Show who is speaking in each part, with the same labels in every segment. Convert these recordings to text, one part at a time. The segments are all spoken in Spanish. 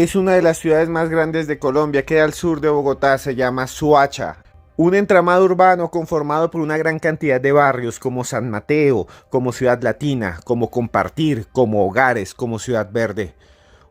Speaker 1: es una de las ciudades más grandes de Colombia, queda al sur de Bogotá, se llama Soacha. Un entramado urbano conformado por una gran cantidad de barrios como San Mateo, como Ciudad Latina, como Compartir, como Hogares, como Ciudad Verde.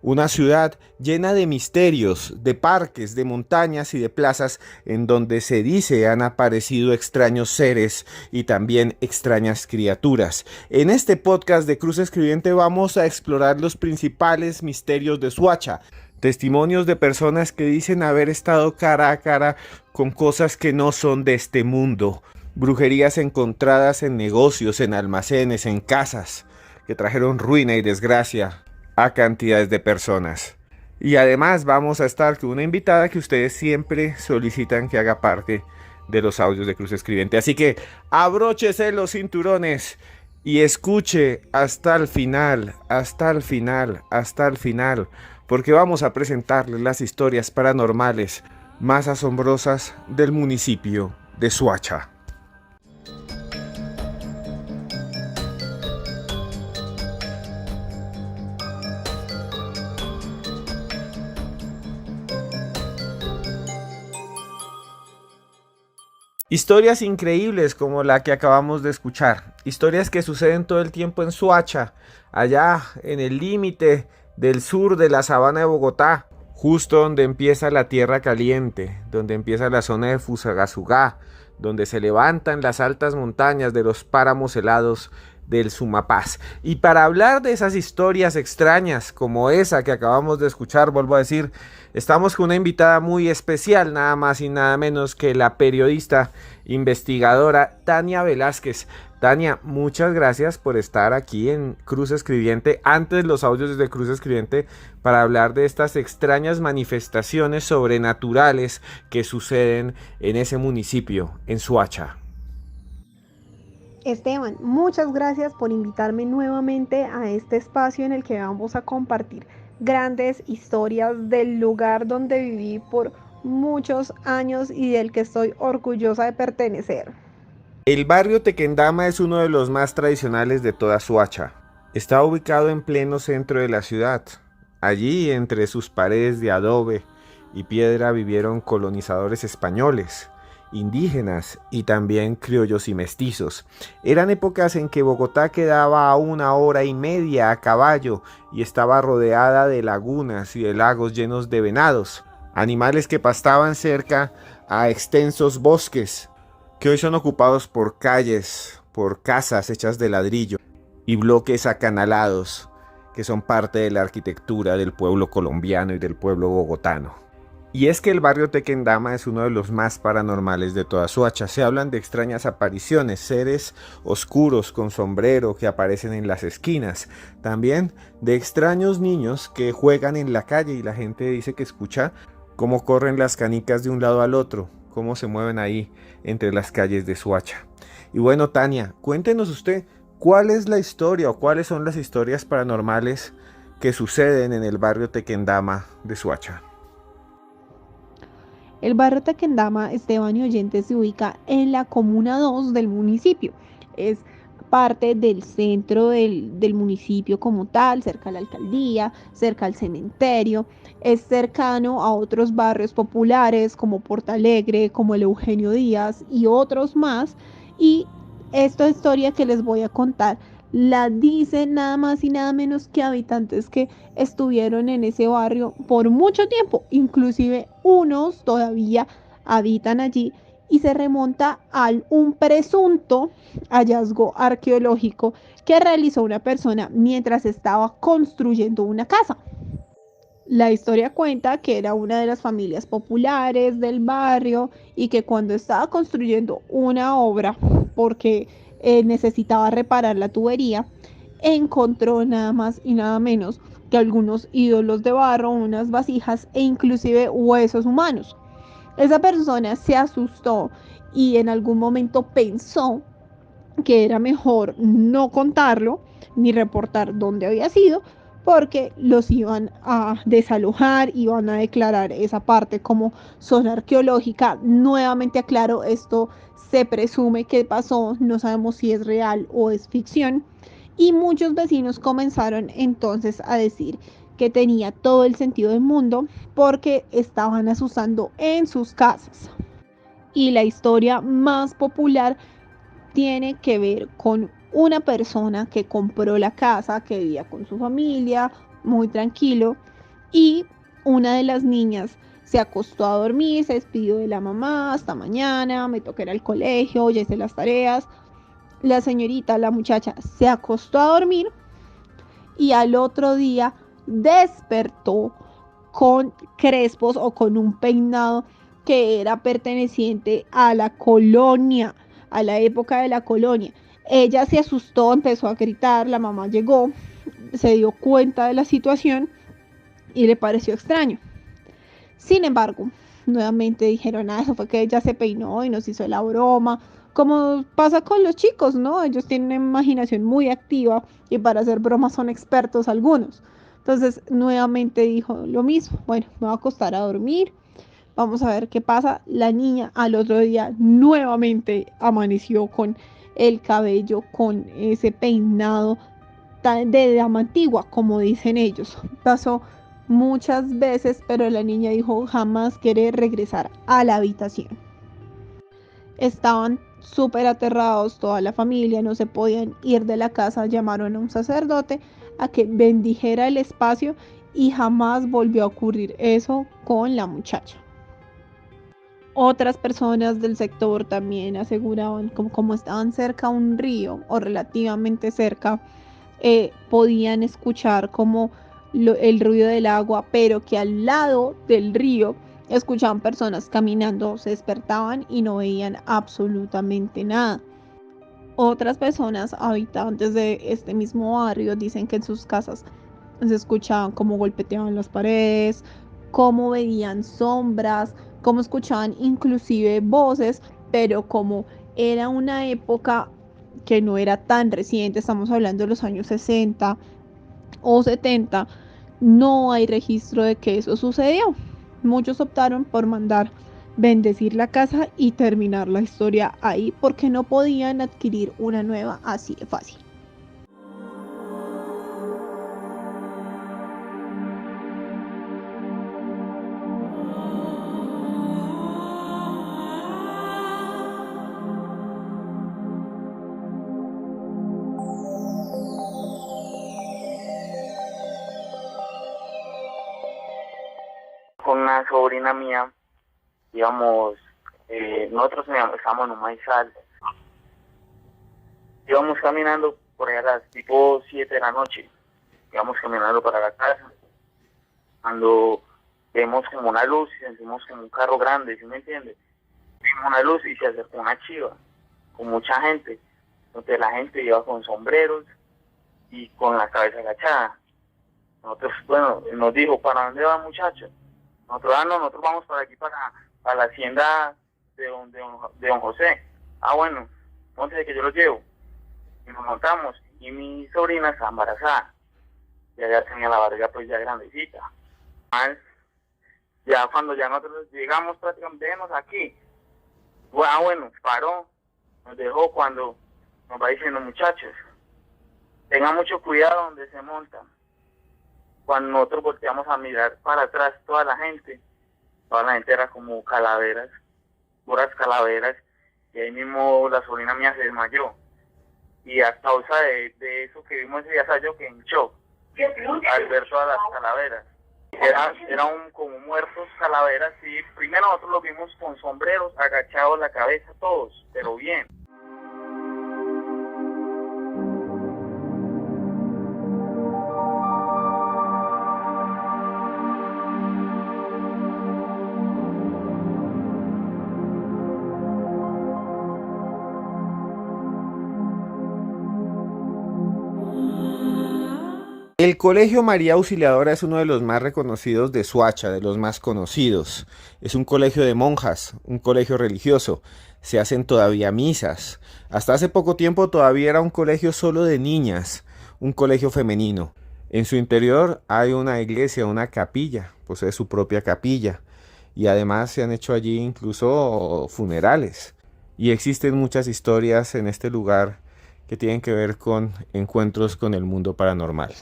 Speaker 1: Una ciudad llena de misterios, de parques, de montañas y de plazas en donde se dice han aparecido extraños seres y también extrañas criaturas. En este podcast de Cruz Escribiente vamos a explorar los principales misterios de Soacha. Testimonios de personas que dicen haber estado cara a cara con cosas que no son de este mundo. Brujerías encontradas en negocios, en almacenes, en casas, que trajeron ruina y desgracia a cantidades de personas. Y además vamos a estar con una invitada que ustedes siempre solicitan que haga parte de los audios de Cruz Escribiente. Así que abróchese los cinturones y escuche hasta el final, hasta el final, hasta el final, porque vamos a presentarles las historias paranormales más asombrosas del municipio de Soacha. Historias increíbles como la que acabamos de escuchar, historias que suceden todo el tiempo en Soacha, allá en el límite del sur de la sabana de Bogotá, justo donde empieza la tierra caliente, donde empieza la zona de Fusagasugá, donde se levantan las altas montañas de los páramos helados del Sumapaz. Y para hablar de esas historias extrañas como esa que acabamos de escuchar, vuelvo a decir, estamos con una invitada muy especial, nada más y nada menos que la periodista investigadora Tania Velázquez. Tania, muchas gracias por estar aquí en Cruz Escribiente, antes los audios de Cruz Escribiente, para hablar de estas extrañas manifestaciones sobrenaturales que suceden en ese municipio, en Soacha.
Speaker 2: Esteban, muchas gracias por invitarme nuevamente a este espacio en el que vamos a compartir grandes historias del lugar donde viví por muchos años y del que estoy orgullosa de pertenecer.
Speaker 1: El barrio Tequendama es uno de los más tradicionales de toda Soacha. Está ubicado en pleno centro de la ciudad. Allí, entre sus paredes de adobe y piedra, vivieron colonizadores españoles, indígenas y también criollos y mestizos. Eran épocas en que Bogotá quedaba a 1 hora y media a caballo y estaba rodeada de lagunas y de lagos llenos de venados, animales que pastaban cerca a extensos bosques que hoy son ocupados por calles, por casas hechas de ladrillo y bloques acanalados que son parte de la arquitectura del pueblo colombiano y del pueblo bogotano. Y es que el barrio Tequendama es uno de los más paranormales de toda Soacha. Se hablan de extrañas apariciones, seres oscuros con sombrero que aparecen en las esquinas. También de extraños niños que juegan en la calle y la gente dice que escucha cómo corren las canicas de un lado al otro, cómo se mueven ahí entre las calles de Soacha. Y bueno, Tania, cuéntenos usted, ¿cuál es la historia o cuáles son las historias paranormales que suceden en el barrio Tequendama de Soacha?
Speaker 2: El barrio Tequendama, Esteban y oyentes, se ubica en la comuna 2 del municipio. Es parte del centro del municipio como tal, cerca a la alcaldía, cerca al cementerio. Es cercano a otros barrios populares como Portalegre, como el Eugenio Díaz y otros más. Y esta historia que les voy a contar la dicen nada más y nada menos que habitantes que estuvieron en ese barrio por mucho tiempo, inclusive unos todavía habitan allí, y se remonta a un presunto hallazgo arqueológico que realizó una persona mientras estaba construyendo una casa. La historia cuenta que era una de las familias populares del barrio y que cuando estaba construyendo una obra, porque necesitaba reparar la tubería, encontró nada más y nada menos que algunos ídolos de barro, unas vasijas e inclusive huesos humanos. Esa persona se asustó y en algún momento pensó que era mejor no contarlo ni reportar dónde había sido, porque los iban a desalojar, iban a declarar esa parte como zona arqueológica. Nuevamente aclaro, esto se presume que pasó, no sabemos si es real o es ficción. Y muchos vecinos comenzaron entonces a decir que tenía todo el sentido del mundo porque estaban asustando en sus casas. Y la historia más popular tiene que ver con una persona que compró la casa, que vivía con su familia, muy tranquilo, y una de las niñas se acostó a dormir, se despidió de la mamá, hasta mañana, me toca ir al colegio, ya hice las tareas. La señorita, la muchacha, se acostó a dormir y al otro día despertó con crespos o con un peinado que era perteneciente a la colonia, a la época de la colonia. Ella se asustó, empezó a gritar, la mamá llegó, se dio cuenta de la situación y le pareció extraño. Sin embargo, nuevamente dijeron, eso fue que ella se peinó y nos hizo la broma, como pasa con los chicos, ¿no? Ellos tienen una imaginación muy activa y para hacer bromas son expertos algunos. Entonces, nuevamente dijo lo mismo, bueno, me voy a acostar a dormir, vamos a ver qué pasa. La niña al otro día nuevamente amaneció con el cabello, con ese peinado de dama antigua, como dicen ellos. Pasó muchas veces, pero la niña dijo jamás quiere regresar a la habitación. Estaban súper aterrados toda la familia, no se podían ir de la casa, llamaron a un sacerdote a que bendijera el espacio y jamás volvió a ocurrir eso con la muchacha. Otras personas del sector también aseguraban, como estaban cerca a un río o relativamente cerca, podían escuchar como el ruido del agua, pero que al lado del río escuchaban personas caminando, se despertaban y no veían absolutamente nada. Otras personas habitantes de este mismo barrio dicen que en sus casas se escuchaban cómo golpeteaban las paredes, cómo veían sombras, cómo escuchaban inclusive voces, pero como era una época que no era tan reciente, estamos hablando de los años 60 o 70, no hay registro de que eso sucedió. Muchos optaron por mandar bendecir la casa y terminar la historia ahí porque no podían adquirir una nueva así de fácil.
Speaker 3: Con una sobrina mía, íbamos, nosotros estábamos en un maizal, íbamos caminando por allá a las tipo 7 de la noche, íbamos caminando para la casa, cuando vemos como una luz y sentimos como un carro grande, ¿sí me entiendes? Vimos una luz y se acercó una chiva, con mucha gente, entonces la gente iba con sombreros y con la cabeza agachada. Nosotros, bueno, nos dijo, ¿para dónde van, muchachos? Nosotros vamos para aquí, para la hacienda de don José. Ah, bueno, entonces que yo lo llevo. Y nos montamos, y mi sobrina está embarazada. Ya tenía la barriga pues ya grandecita. Ya cuando ya nosotros llegamos prácticamente, déjenos aquí. Bueno, paró, nos dejó cuando nos va diciendo, muchachos, tengan mucho cuidado donde se montan. Cuando nosotros volteamos a mirar para atrás, toda la gente era como calaveras, puras calaveras, y ahí mismo la sobrina mía se desmayó. Y a causa de eso que vimos ese día, yo que en shock, al ver todas las calaveras. Eran como muertos calaveras, y primero nosotros los vimos con sombreros, agachados la cabeza todos, pero bien.
Speaker 1: El Colegio María Auxiliadora es uno de los más reconocidos de Soacha, de los más conocidos. Es un colegio de monjas, un colegio religioso. Se hacen todavía misas. Hasta hace poco tiempo todavía era un colegio solo de niñas, un colegio femenino. En su interior hay una iglesia, una capilla, posee su propia capilla. Y además se han hecho allí incluso funerales. Y existen muchas historias en este lugar que tienen que ver con encuentros con el mundo paranormal.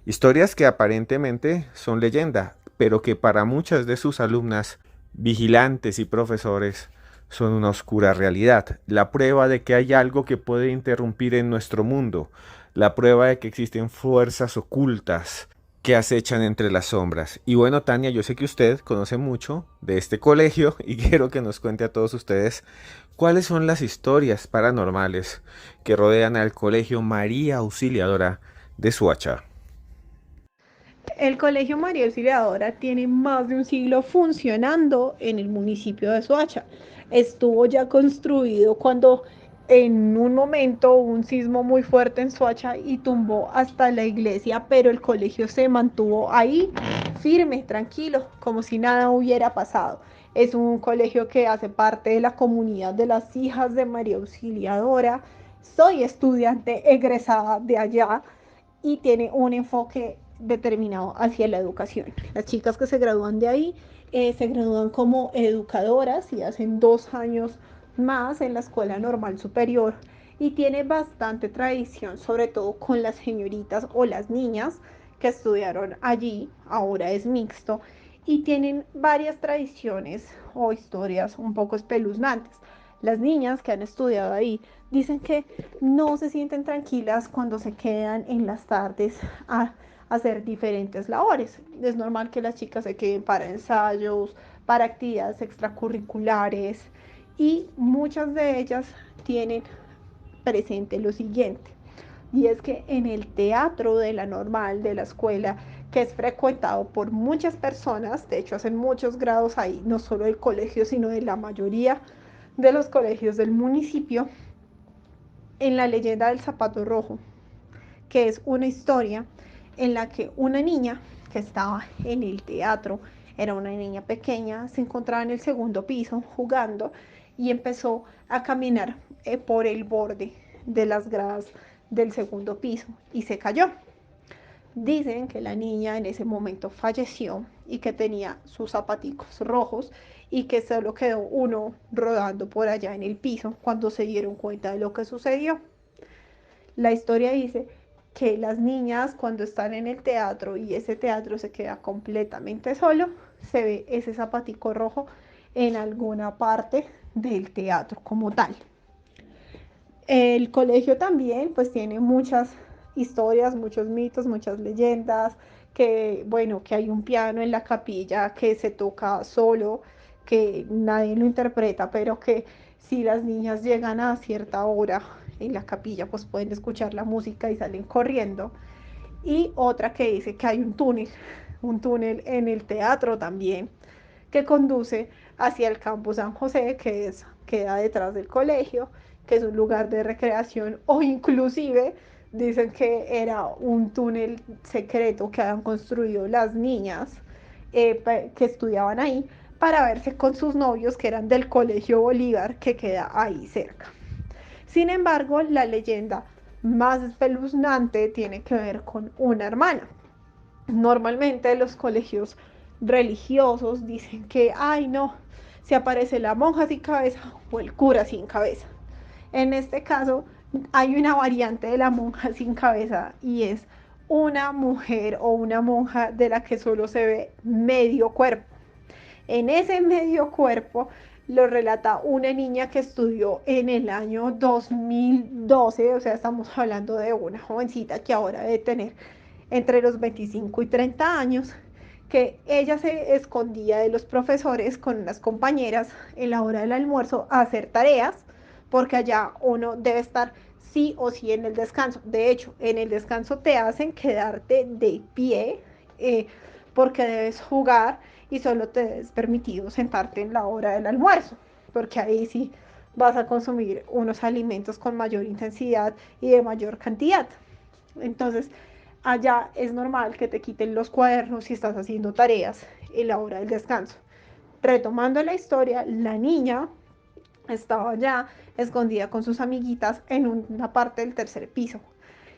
Speaker 1: Historias que aparentemente son leyenda, pero que para muchas de sus alumnas, vigilantes y profesores son una oscura realidad, la prueba de que hay algo que puede interrumpir en nuestro mundo, la prueba de que existen fuerzas ocultas que acechan entre las sombras. Y bueno, Tania, yo sé que usted conoce mucho de este colegio y quiero que nos cuente a todos ustedes cuáles son las historias paranormales que rodean al Colegio María Auxiliadora de Suacha.
Speaker 2: El Colegio María Auxiliadora tiene más de un siglo funcionando en el municipio de Soacha. Estuvo ya construido cuando en un momento hubo un sismo muy fuerte en Soacha y tumbó hasta la iglesia, pero el colegio se mantuvo ahí firme, tranquilo, como si nada hubiera pasado. Es un colegio que hace parte de la comunidad de las hijas de María Auxiliadora. Soy estudiante egresada de allá y tiene un enfoque determinado hacia la educación. Las chicas que se gradúan de ahí se gradúan como educadoras y hacen 2 años más en la escuela normal superior y tiene bastante tradición, sobre todo con las señoritas o las niñas que estudiaron allí, ahora es mixto, y tienen varias tradiciones o historias un poco espeluznantes. Las niñas que han estudiado ahí dicen que no se sienten tranquilas cuando se quedan en las tardes a hacer diferentes labores. Es normal que las chicas se queden para ensayos, para actividades extracurriculares y muchas de ellas tienen presente lo siguiente. Y es que en el teatro de la normal, de la escuela, que es frecuentado por muchas personas, de hecho hacen muchos grados ahí, no solo del colegio, sino de la mayoría de los colegios del municipio, en la leyenda del zapato rojo, que es una historia en la que una niña que estaba en el teatro, era una niña pequeña, se encontraba en el segundo piso jugando y empezó a caminar por el borde de las gradas del segundo piso y se cayó. Dicen que la niña en ese momento falleció y que tenía sus zapaticos rojos y que solo quedó uno rodando por allá en el piso cuando se dieron cuenta de lo que sucedió. La historia dice que las niñas cuando están en el teatro y ese teatro se queda completamente solo, se ve ese zapatico rojo en alguna parte del teatro como tal. El colegio también pues tiene muchas historias, muchos mitos, muchas leyendas, que bueno, que hay un piano en la capilla que se toca solo, que nadie lo interpreta, pero que si las niñas llegan a cierta hora en la capilla pues pueden escuchar la música y salen corriendo. Y otra que dice que hay un túnel en el teatro también, que conduce hacia el campus San José, queda detrás del colegio, que es un lugar de recreación, o inclusive dicen que era un túnel secreto que habían construido las niñas que estudiaban ahí para verse con sus novios que eran del Colegio Bolívar que queda ahí cerca. Sin embargo, la leyenda más espeluznante tiene que ver con una hermana. Normalmente los colegios religiosos dicen que, ay no, se aparece la monja sin cabeza o el cura sin cabeza. En este caso hay una variante de la monja sin cabeza y es una mujer o una monja de la que solo se ve medio cuerpo. En ese medio cuerpo lo relata una niña que estudió en el año 2012, o sea, estamos hablando de una jovencita que ahora debe tener entre los 25 y 30 años, que ella se escondía de los profesores con unas compañeras en la hora del almuerzo a hacer tareas, porque allá uno debe estar sí o sí en el descanso. De hecho, en el descanso te hacen quedarte de pie porque debes jugar y solo te es permitido sentarte en la hora del almuerzo, porque ahí sí vas a consumir unos alimentos con mayor intensidad y de mayor cantidad. Entonces, allá es normal que te quiten los cuadernos si estás haciendo tareas en la hora del descanso. Retomando la historia, la niña estaba ya escondida con sus amiguitas en una parte del tercer piso,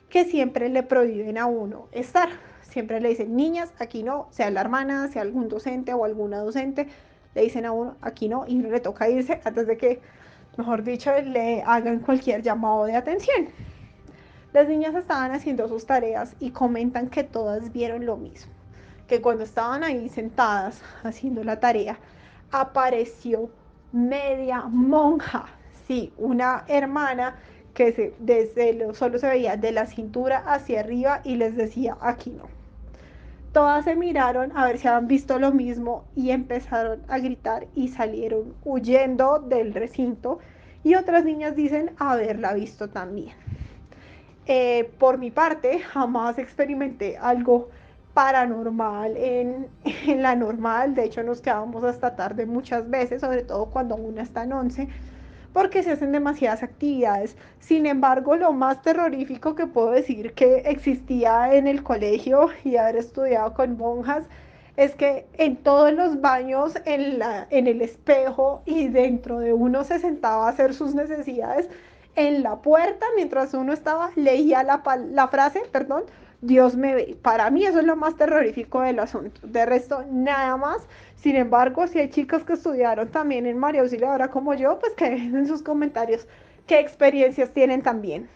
Speaker 2: que siempre le prohíben a uno estar. Siempre le dicen, niñas, aquí no, sea la hermana, sea algún docente o alguna docente, le dicen a uno, aquí no, y no le toca irse antes de que, mejor dicho, le hagan cualquier llamado de atención. Las niñas estaban haciendo sus tareas y comentan que todas vieron lo mismo, que cuando estaban ahí sentadas haciendo la tarea, apareció media monja, sí, una hermana que solo se veía de la cintura hacia arriba y les decía, aquí no. Todas se miraron a ver si habían visto lo mismo y empezaron a gritar y salieron huyendo del recinto, y otras niñas dicen haberla visto también. Por mi parte, jamás experimenté algo paranormal en la normal. De hecho, nos quedábamos hasta tarde muchas veces, sobre todo cuando una está en 11, porque se hacen demasiadas actividades. Sin embargo, lo más terrorífico que puedo decir que existía en el colegio y haber estudiado con monjas es que en todos los baños, en el espejo y dentro de uno se sentaba a hacer sus necesidades, en la puerta, mientras uno estaba, leía la frase, perdón, Dios me ve. Para mí eso es lo más terrorífico del asunto. De resto, nada más. Sin embargo, si hay chicos que estudiaron también en María Auxiliadora como yo, pues que dejen en sus comentarios qué experiencias tienen también.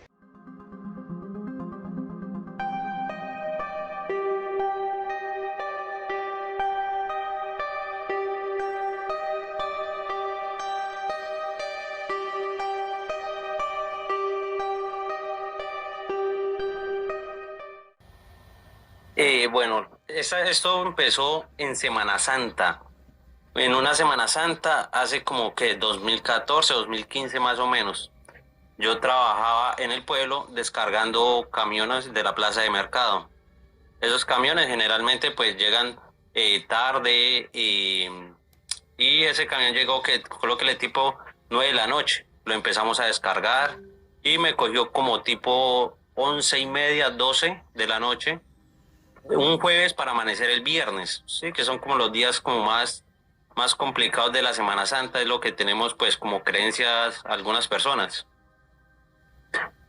Speaker 4: Esto empezó en Semana Santa. En una Semana Santa, hace como que 2014, 2015 más o menos. Yo trabajaba en el pueblo descargando camiones de la plaza de mercado. Esos camiones generalmente pues llegan tarde y ese camión llegó colóquele tipo 9 de la noche. Lo empezamos a descargar y me cogió como tipo 11:30, 12 de la noche. Un jueves para amanecer el viernes, sí, que son como los días como más complicados de la Semana Santa, es lo que tenemos pues como creencias algunas personas.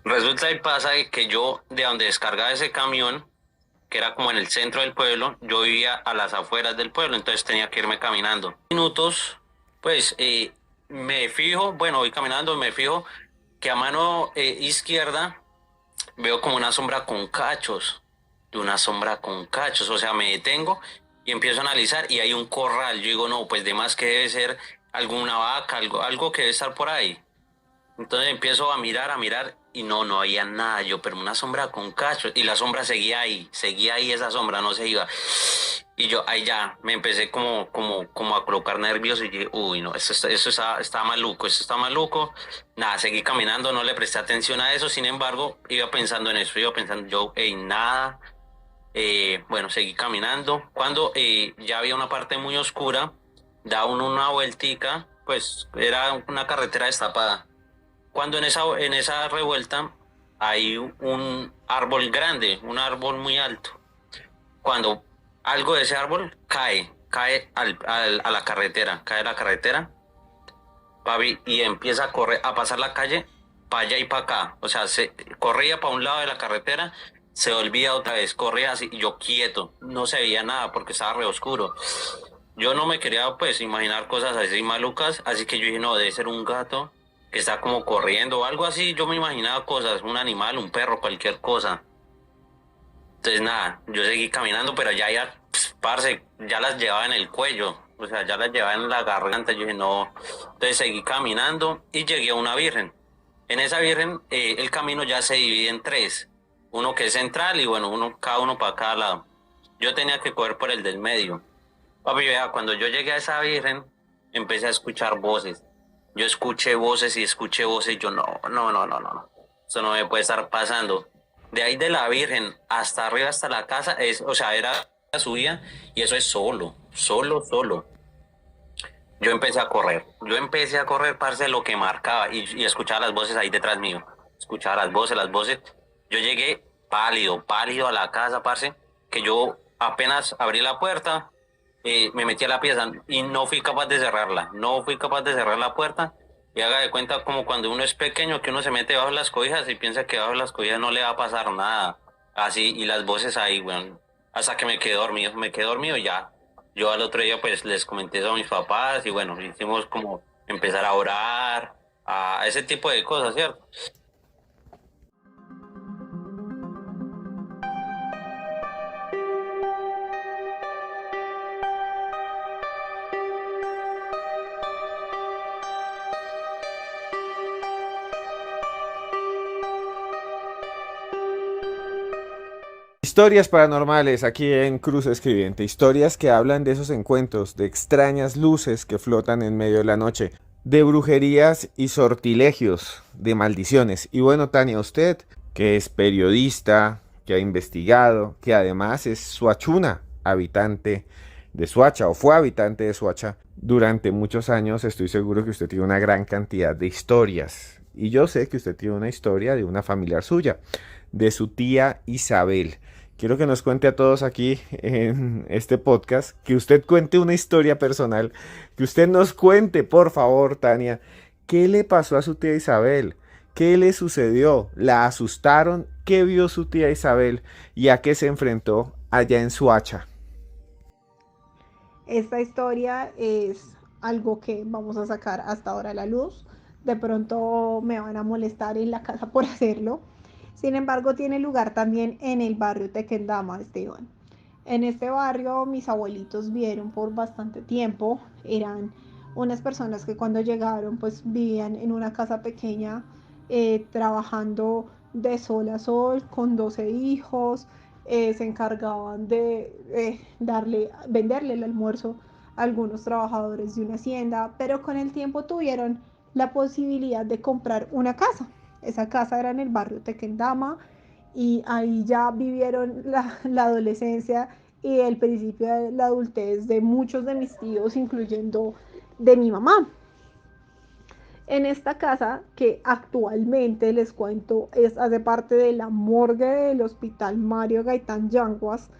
Speaker 4: Resulta y pasa que yo de donde descargaba ese camión, que era como en el centro del pueblo, yo vivía a las afueras del pueblo, entonces tenía que irme caminando. Minutos, pues voy caminando, me fijo que a mano izquierda veo como una sombra con cachos, o sea, me detengo y empiezo a analizar y hay un corral. Yo digo, no, pues de más que debe ser alguna vaca, algo que debe estar por ahí. Entonces empiezo a mirar y no había nada. Yo, pero una sombra con cachos y la sombra seguía ahí esa sombra, no se iba. Y yo ahí ya me empecé como a colocar nervioso y dije, uy, no, está maluco. Nada, seguí caminando, no le presté atención a eso. Sin embargo, iba pensando en eso, yo, nada. Bueno, seguí caminando. Cuando ya había una parte muy oscura, da uno una vueltica, pues era una carretera destapada. Cuando en esa revuelta hay un árbol grande, un árbol muy alto. Cuando algo de ese árbol cae a la carretera, papi, y empieza a correr, a pasar la calle para allá y para acá. O sea, corría para un lado de la carretera, se volvía otra vez, corría así, y yo quieto, no se veía nada porque estaba re oscuro. Yo no me quería pues imaginar cosas así malucas, así que yo dije, no, debe ser un gato que está como corriendo o algo así. Yo me imaginaba cosas, un animal, un perro, cualquier cosa. Entonces nada, yo seguí caminando, pero parce, ya las llevaba en el cuello, o sea, ya las llevaba en la garganta. Yo dije, no. Entonces seguí caminando y llegué a una virgen. En esa virgen, el camino ya se divide en tres. Uno que es central y bueno, cada uno para cada lado. Yo tenía que coger por el del medio. Papi, vea, cuando yo llegué a esa virgen, empecé a escuchar voces. Yo escuché voces, yo no. Eso no me puede estar pasando. De ahí de la Virgen hasta arriba, hasta la casa, o sea, era la subida y eso es solo. Yo empecé a correr, parce, lo que marcaba y escuchaba las voces ahí detrás mío. Escuchaba las voces. Yo llegué pálido a la casa, parce, que yo apenas abrí la puerta, me metí a la pieza y no fui capaz de cerrarla. No fui capaz de cerrar la puerta. Y haga de cuenta como cuando uno es pequeño, que uno se mete bajo las cobijas y piensa que bajo las cobijas no le va a pasar nada. Así, y las voces ahí, bueno, hasta que me quedé dormido ya. Yo al otro día pues les comenté eso a mis papás y bueno, hicimos como empezar a orar, a ese tipo de cosas, ¿cierto?
Speaker 1: Historias paranormales aquí en Cruz Escribiente, historias que hablan de esos encuentros, de extrañas luces que flotan en medio de la noche, de brujerías y sortilegios, de maldiciones. Y bueno, Tania, usted que es periodista, que ha investigado, que además es suachuna, habitante de Suacha o fue habitante de Suacha durante muchos años, estoy seguro que usted tiene una gran cantidad de historias. Y yo sé que usted tiene una historia de una familiar suya, de su tía Isabel. Quiero que nos cuente a todos aquí en este podcast, que usted cuente una historia personal, que usted nos cuente, por favor, Tania, qué le pasó a su tía Isabel, qué le sucedió, la asustaron, qué vio su tía Isabel y a qué se enfrentó allá en Suacha.
Speaker 2: Esta historia es algo que vamos a sacar hasta ahora a la luz. De pronto me van a molestar en la casa por hacerlo. Sin embargo, tiene lugar también en el barrio Tequendama, Esteban. En este barrio mis abuelitos vivieron por bastante tiempo. Eran unas personas que cuando llegaron pues vivían en una casa pequeña, trabajando de sol a sol con 12 hijos. Se encargaban de venderle el almuerzo a algunos trabajadores de una hacienda, pero con el tiempo tuvieron la posibilidad de comprar una casa. Esa casa era en el barrio Tequendama y ahí ya vivieron la adolescencia y el principio de la adultez de muchos de mis tíos, incluyendo de mi mamá. En esta casa, que actualmente les cuento, hace parte de la morgue del Hospital Mario Gaitán Yanguas,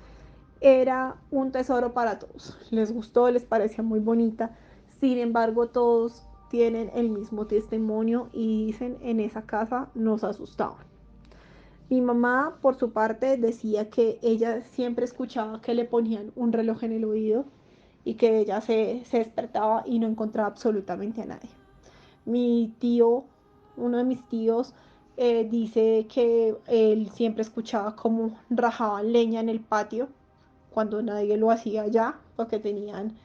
Speaker 2: era un tesoro para todos. Les gustó, les parecía muy bonita. Sin embargo, todos tienen el mismo testimonio y dicen: en esa casa nos asustaban. Mi mamá, por su parte, decía que ella siempre escuchaba que le ponían un reloj en el oído y que ella se despertaba y no encontraba absolutamente a nadie. Mi tío, uno de mis tíos, dice que él siempre escuchaba cómo rajaban leña en el patio cuando nadie lo hacía allá, porque tenían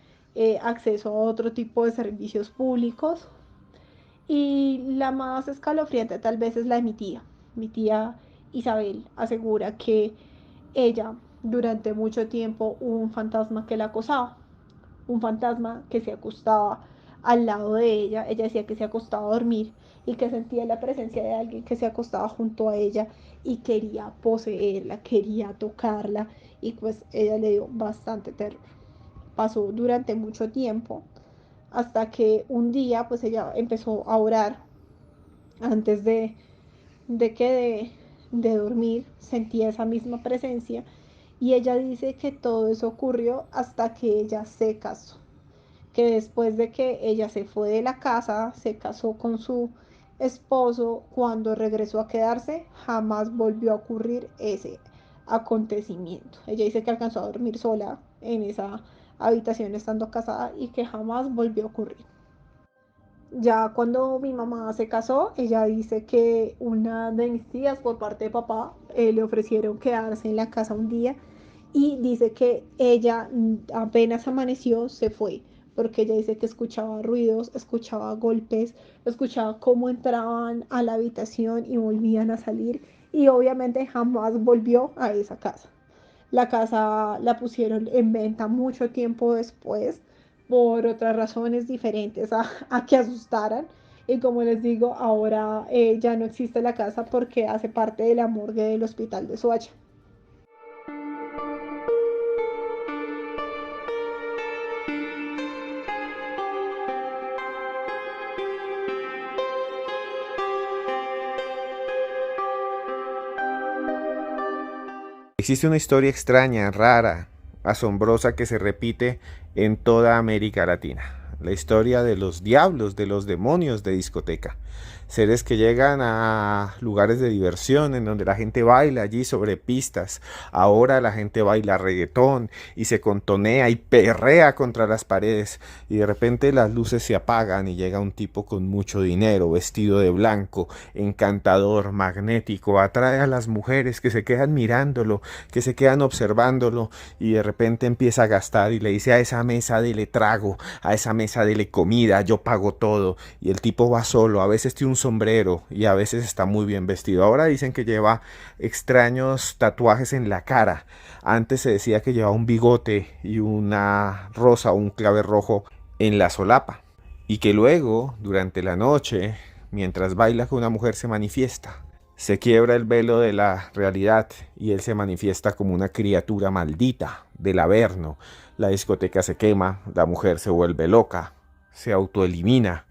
Speaker 2: acceso a otro tipo de servicios públicos. Y la más escalofriante tal vez es la de mi tía. Mi tía Isabel asegura que ella durante mucho tiempo hubo un fantasma que la acosaba, un fantasma que se acostaba al lado de ella. Ella decía que se acostaba a dormir y que sentía la presencia de alguien que se acostaba junto a ella y quería poseerla, quería tocarla, y pues ella le dio bastante terror. Pasó durante mucho tiempo hasta que un día pues ella empezó a orar antes de dormir, sentía esa misma presencia y ella dice que todo eso ocurrió hasta que ella se casó, que después de que ella se fue de la casa, se casó con su esposo, cuando regresó a quedarse jamás volvió a ocurrir ese acontecimiento. Ella dice que alcanzó a dormir sola en esa habitación estando casada y que jamás volvió a ocurrir. Ya cuando mi mamá se casó, ella dice que una de mis tías por parte de papá le ofrecieron quedarse en la casa un día, y dice que ella apenas amaneció se fue, porque ella dice que escuchaba ruidos, escuchaba golpes, escuchaba cómo entraban a la habitación y volvían a salir, y obviamente jamás volvió a esa casa. La casa la pusieron en venta mucho tiempo después por otras razones diferentes a que asustaran. Y como les digo, ahora ya no existe la casa porque hace parte de la morgue del hospital de Soacha.
Speaker 1: Existe una historia extraña, rara, asombrosa que se repite en toda América Latina. La historia de los diablos, de los demonios de discoteca. Seres que llegan a lugares de diversión en donde la gente baila allí sobre pistas. Ahora la gente baila reggaetón y se contonea y perrea contra las paredes. Y de repente las luces se apagan y llega un tipo con mucho dinero, vestido de blanco, encantador, magnético. Atrae a las mujeres que se quedan mirándolo, que se quedan observándolo. Y de repente empieza a gastar y le dice: a esa mesa dele trago, a esa mesa mesa, dele comida, yo pago todo. Y el tipo va solo, a veces tiene un sombrero y a veces está muy bien vestido. Ahora dicen que lleva extraños tatuajes en la cara. Antes se decía que llevaba un bigote y una rosa o un clave rojo en la solapa. Y que luego, durante la noche, mientras baila con una mujer, se manifiesta. Se quiebra el velo de la realidad y él se manifiesta como una criatura maldita del Averno. La discoteca se quema, la mujer se vuelve loca, se autoelimina.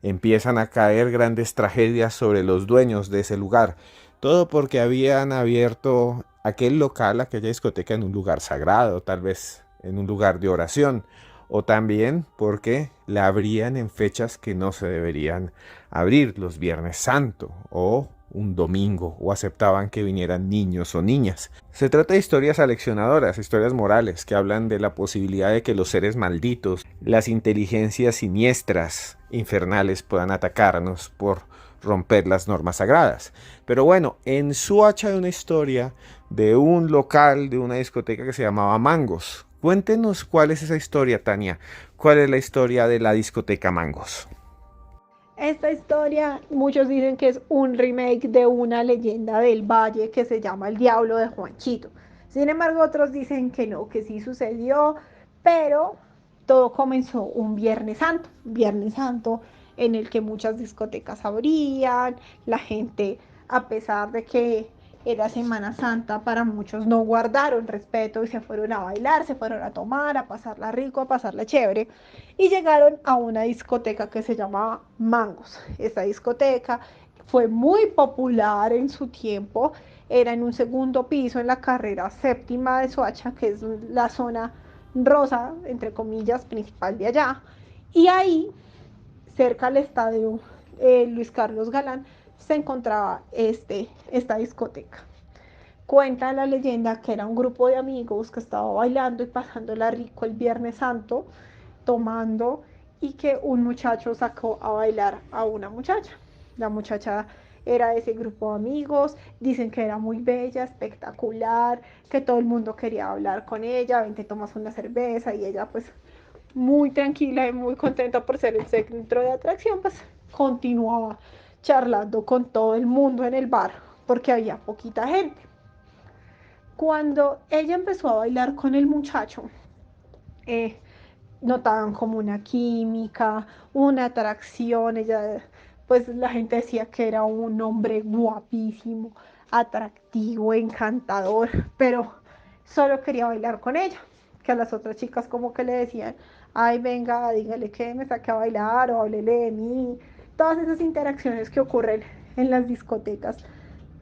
Speaker 1: Empiezan a caer grandes tragedias sobre los dueños de ese lugar. Todo porque habían abierto aquel local, aquella discoteca en un lugar sagrado, tal vez en un lugar de oración. O también porque la abrían en fechas que no se deberían abrir, los Viernes Santo o un domingo, o aceptaban que vinieran niños o niñas. Se trata de historias aleccionadoras, historias morales que hablan de la posibilidad de que los seres malditos, las inteligencias siniestras, infernales, puedan atacarnos por romper las normas sagradas. Pero bueno, en Suacha hay una historia de un local, de una discoteca que se llamaba Mangos. Cuéntenos cuál es esa historia, Tania. ¿Cuál es la historia de la discoteca Mangos?
Speaker 2: Esta historia, muchos dicen que es un remake de una leyenda del Valle que se llama El Diablo de Juanchito. Sin embargo, otros dicen que no, que sí sucedió, pero todo comenzó un Viernes Santo en el que muchas discotecas abrían, la gente, a pesar de que era Semana Santa, para muchos no guardaron respeto y se fueron a bailar, se fueron a tomar, a pasarla rico, a pasarla chévere y llegaron a una discoteca que se llamaba Mangos. Esta discoteca fue muy popular en su tiempo, era en un segundo piso en la carrera séptima de Soacha, que es la zona rosa, entre comillas, principal de allá, y ahí, cerca al estadio Luis Carlos Galán, se encontraba esta discoteca. Cuenta la leyenda que era un grupo de amigos que estaba bailando y pasándola rico el Viernes Santo, tomando, y que un muchacho sacó a bailar a una muchacha. La muchacha era de ese grupo de amigos, dicen que era muy bella, espectacular, que todo el mundo quería hablar con ella, ven, te tomas una cerveza, y ella pues muy tranquila y muy contenta por ser el centro de atracción, pues continuaba charlando con todo el mundo en el bar, porque había poquita gente. Cuando ella empezó a bailar con el muchacho, eh, notaban como una química, una atracción. Ella, pues la gente decía que era un hombre guapísimo, atractivo, encantador, pero solo quería bailar con ella. Que a las otras chicas como que le decían, ay, venga, dígale que me saque a bailar o háblele de mí. Todas esas interacciones que ocurren en las discotecas.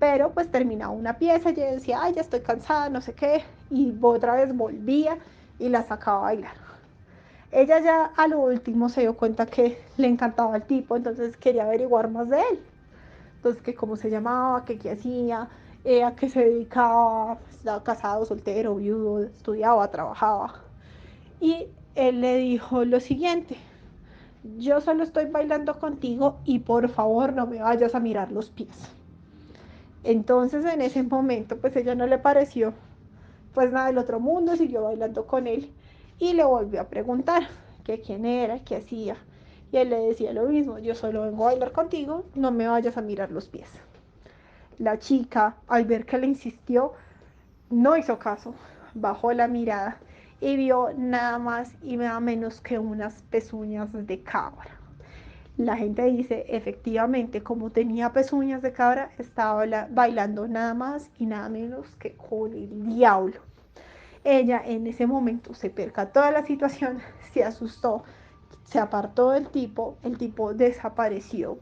Speaker 2: Pero pues terminaba una pieza y ella decía, ay, ya estoy cansada, no sé qué, y otra vez volvía y la sacaba a bailar. Ella ya a lo último se dio cuenta que le encantaba el tipo, entonces quería averiguar más de él. Entonces, que cómo se llamaba, que qué hacía, a qué se dedicaba, estaba casado, soltero, viudo, estudiaba, trabajaba. Y él le dijo lo siguiente, yo solo estoy bailando contigo y por favor no me vayas a mirar los pies. Entonces en ese momento pues ella no le pareció pues nada del otro mundo, siguió bailando con él y le volvió a preguntar que quién era, qué hacía. Y él le decía lo mismo, yo solo vengo a bailar contigo, no me vayas a mirar los pies. La chica, al ver que le insistió, no hizo caso, bajó la mirada y vio nada más y nada menos que unas pezuñas de cabra. La gente dice, efectivamente, como tenía pezuñas de cabra, estaba bailando nada más y nada menos que con el diablo. Ella en ese momento se percató de la situación, se asustó, se apartó del tipo, el tipo desapareció.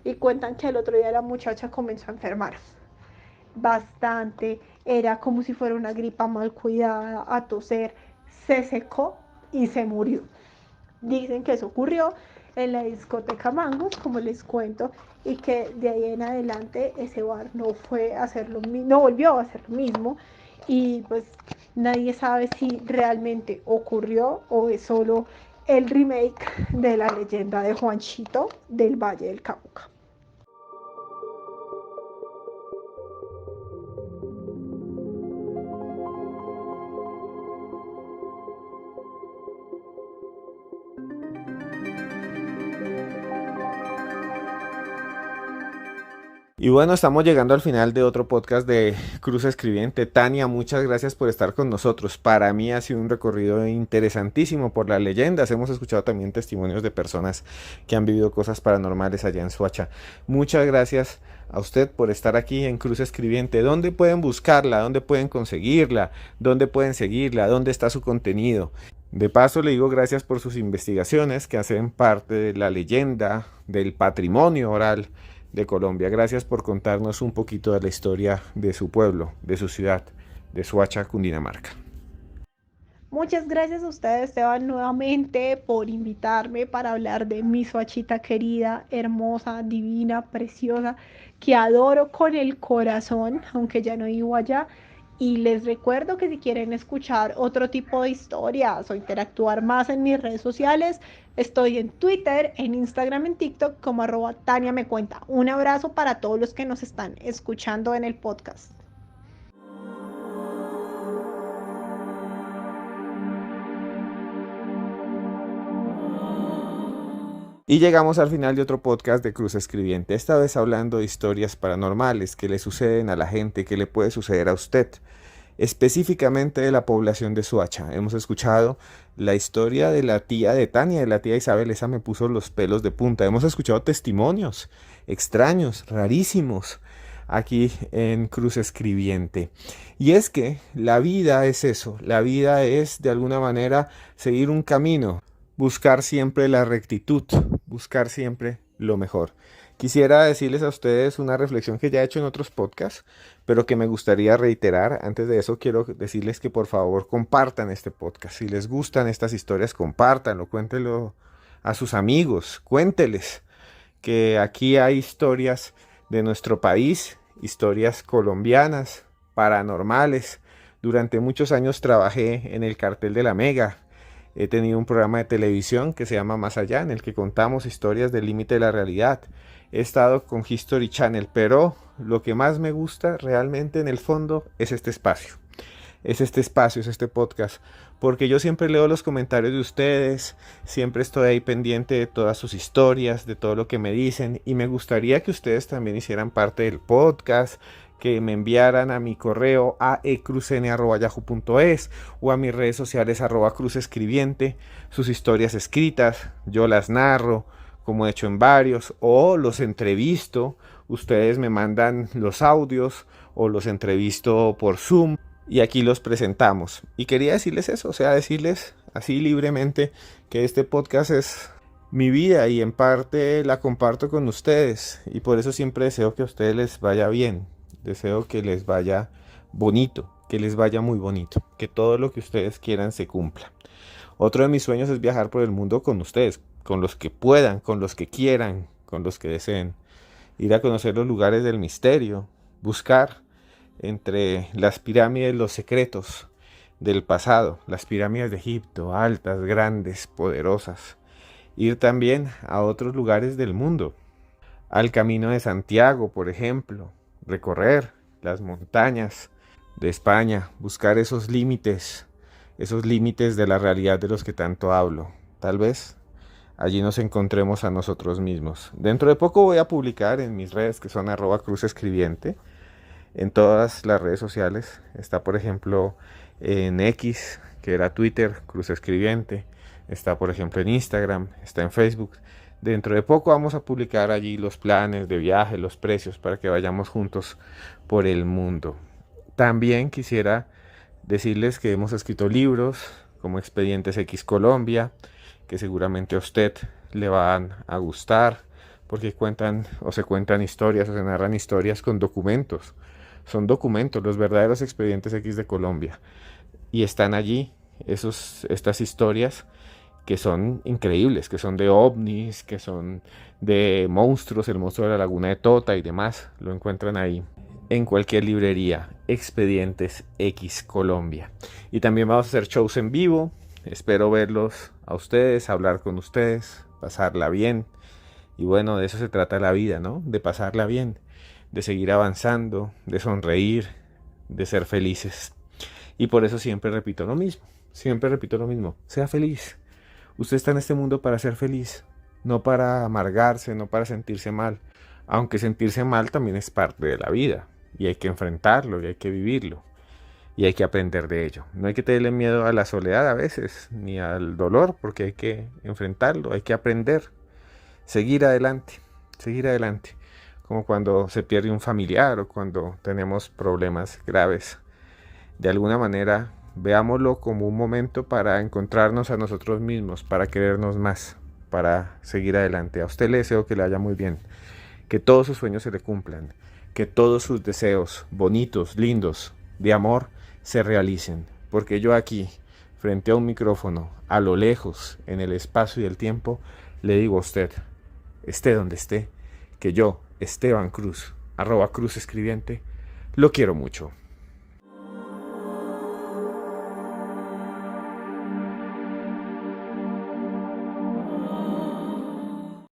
Speaker 2: Y cuentan que al otro día la muchacha comenzó a enfermar bastante, era como si fuera una gripa mal cuidada, a toser, se secó y se murió. Dicen que eso ocurrió en la discoteca Mangos, como les cuento, y que de ahí en adelante ese bar no fue a hacer lo mismo, no volvió a hacer lo mismo, y pues nadie sabe si realmente ocurrió o es solo el remake de la leyenda de Juanchito del Valle del Cauca.
Speaker 1: Y bueno, estamos llegando al final de otro podcast de Cruz Escribiente. Tania, muchas gracias por estar con nosotros. Para mí ha sido un recorrido interesantísimo por las leyendas. Hemos escuchado también testimonios de personas que han vivido cosas paranormales allá en Soacha. Muchas gracias a usted por estar aquí en Cruz Escribiente. ¿Dónde pueden buscarla? ¿Dónde pueden conseguirla? ¿Dónde pueden seguirla? ¿Dónde está su contenido? De paso le digo gracias por sus investigaciones que hacen parte de la leyenda, del patrimonio oral de Colombia. Gracias por contarnos un poquito de la historia de su pueblo, de su ciudad, de Soacha, Cundinamarca.
Speaker 2: Muchas gracias a ustedes, Esteban, nuevamente por invitarme para hablar de mi Soachita querida, hermosa, divina, preciosa, que adoro con el corazón, aunque ya no vivo allá. Y les recuerdo que si quieren escuchar otro tipo de historias o interactuar más en mis redes sociales, estoy en Twitter, en Instagram, en TikTok como @TaniaMeCuenta. Un abrazo para todos los que nos están escuchando en el podcast.
Speaker 1: Y llegamos al final de otro podcast de Cruz Escribiente, esta vez hablando de historias paranormales que le suceden a la gente, que le puede suceder a usted, específicamente de la población de Soacha. Hemos escuchado la historia de la tía de Tania, de la tía Isabel, esa me puso los pelos de punta. Hemos escuchado testimonios extraños, rarísimos, aquí en Cruz Escribiente. Y es que la vida es eso, la vida es de alguna manera seguir un camino, buscar siempre la rectitud, buscar siempre lo mejor. Quisiera decirles a ustedes una reflexión que ya he hecho en otros podcasts, pero que me gustaría reiterar. Antes de eso quiero decirles que por favor compartan este podcast. Si les gustan estas historias, compártanlo, cuéntenlo a sus amigos, cuénteles que aquí hay historias de nuestro país, historias colombianas, paranormales. Durante muchos años trabajé en el cartel de la Mega. He tenido un programa de televisión que se llama Más Allá, en el que contamos historias del límite de la realidad. He estado con History Channel, pero lo que más me gusta realmente en el fondo es este espacio. Es este espacio, es este podcast, porque yo siempre leo los comentarios de ustedes, siempre estoy ahí pendiente de todas sus historias, de todo lo que me dicen, y me gustaría que ustedes también hicieran parte del podcast, que me enviaran a mi correo aecruzn@yahoo.es o a mis redes sociales @cruzescribiente sus historias escritas. Yo las narro, como he hecho en varios, o los entrevisto. Ustedes me mandan los audios o los entrevisto por Zoom y aquí los presentamos. Y quería decirles eso, o sea, decirles así libremente que este podcast es mi vida y en parte la comparto con ustedes, y por eso siempre deseo que a ustedes les vaya bien. Deseo que les vaya bonito, que les vaya muy bonito, que todo lo que ustedes quieran se cumpla. Otro de mis sueños es viajar por el mundo con ustedes, con los que puedan, con los que quieran, con los que deseen. Ir a conocer los lugares del misterio, buscar entre las pirámides los secretos del pasado, las pirámides de Egipto, altas, grandes, poderosas. Ir también a otros lugares del mundo, al Camino de Santiago, por ejemplo. Recorrer las montañas de España, buscar esos límites de la realidad de los que tanto hablo. Tal vez allí nos encontremos a nosotros mismos. Dentro de poco voy a publicar en mis redes, que son @cruzescribiente, en todas las redes sociales. Está, por ejemplo, en X, que era Twitter, Cruz Escribiente. Está, por ejemplo, en Instagram, está en Facebook. Dentro de poco vamos a publicar allí los planes de viaje, los precios, para que vayamos juntos por el mundo. También quisiera decirles que hemos escrito libros como Expedientes X Colombia, que seguramente a usted le van a gustar, porque cuentan o se cuentan historias o se narran historias con documentos. Son documentos, los verdaderos Expedientes X de Colombia. Y están allí estas historias que son increíbles, que son de ovnis, que son de monstruos, el monstruo de la laguna de Tota y demás. Lo encuentran ahí en cualquier librería, Expedientes X Colombia. Y también vamos a hacer shows en vivo. Espero verlos a ustedes, hablar con ustedes, pasarla bien. Y bueno, de eso se trata la vida, ¿no? De pasarla bien, de seguir avanzando, de sonreír, de ser felices. Y por eso siempre repito lo mismo, sea feliz. Usted está en este mundo para ser feliz, no para amargarse, no para sentirse mal. Aunque sentirse mal también es parte de la vida y hay que enfrentarlo y hay que vivirlo y hay que aprender de ello. No hay que tenerle miedo a la soledad a veces ni al dolor porque hay que enfrentarlo, hay que aprender, seguir adelante, seguir adelante. Como cuando se pierde un familiar o cuando tenemos problemas graves. De alguna manera, veámoslo como un momento para encontrarnos a nosotros mismos, para querernos más, para seguir adelante. A usted le deseo que le vaya muy bien, que todos sus sueños se le cumplan, que todos sus deseos bonitos, lindos, de amor, se realicen. Porque yo aquí, frente a un micrófono, a lo lejos, en el espacio y el tiempo, le digo a usted, esté donde esté, que yo, Esteban Cruz, @Cruz Escribiente, lo quiero mucho.